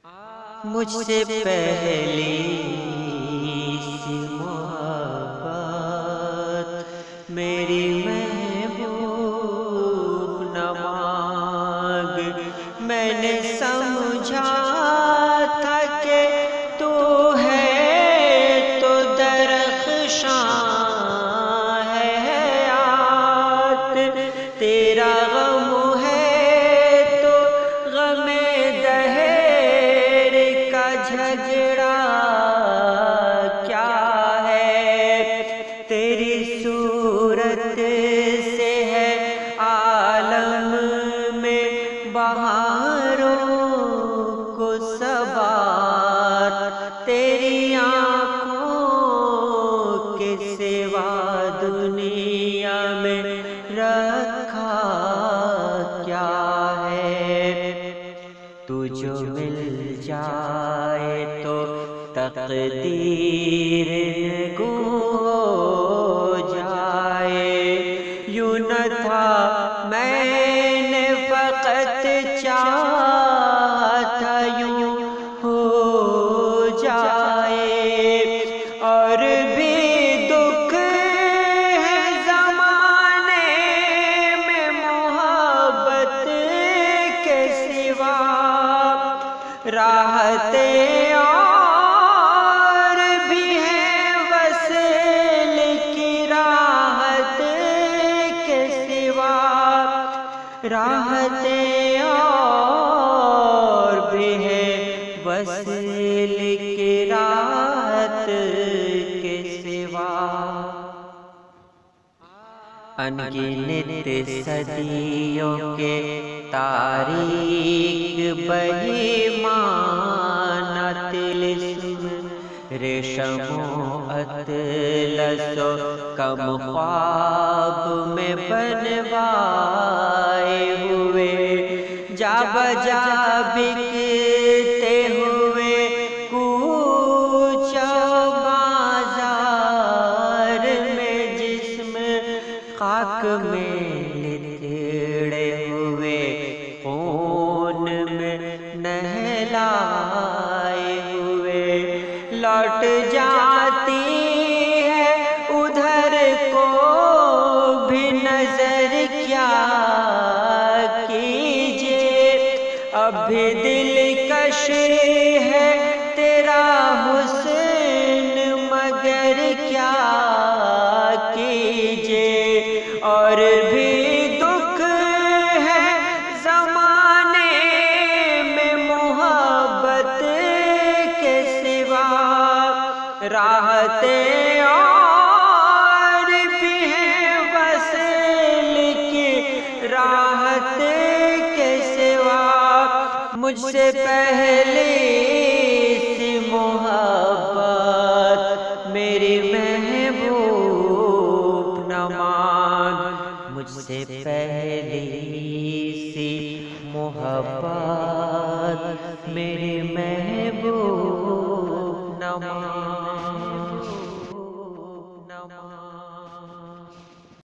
مجھ سے پہلی سی محبت میری محبوب نہ مانگ، میں نے سمجھا تھا کہ تو ہے تو درخشاں ہے حیات، تیرا غم ہے تو غم دہر کا جھگڑا کیا ہے، تیری صورت سے ہے عالم میں بہاروں کو ثبات، تیری آنکھوں کے سوا دنیا میں رکھا کیا ہے، تو جو مل جائے تو تقدیر نگو ہو جائے، یوں نہ تھا میں نے فقط چاہا تھا یوں ہو جائے، اور بھی دکھ ہے زمانے میں محبت کے سوا، راحتیں اور بھی ہیں وصل کی راحت کے سوا، راحتیں اور بھی ہیں وصل کی راحت کے سوا، انگنت صدیوں کے تاریک بہیمان طلسم، ریشم و اطلس و کم خواب میں بنوائے ہوئے، جا بجا بکتے ہوئے کوچہ بازار میں، جسم خاک میں لتڑے ہوئے خون میں نہلائے ہوئے، لوٹ جاتی ہے ادھر کو بھی نظر کیا کیجیے، اب بھی دلکش ہے تیرا حسن مگر کیا کیجیے، اور بھی دکھ ہے زمانے میں محبت کے سوا، راحتیں اور بھی ہیں وصل کی راحت کے سوا، مجھ سے پہلی سی محبت میری محبوب نہ مانگ، مجھ سے پہلی سی محبت میری محبوب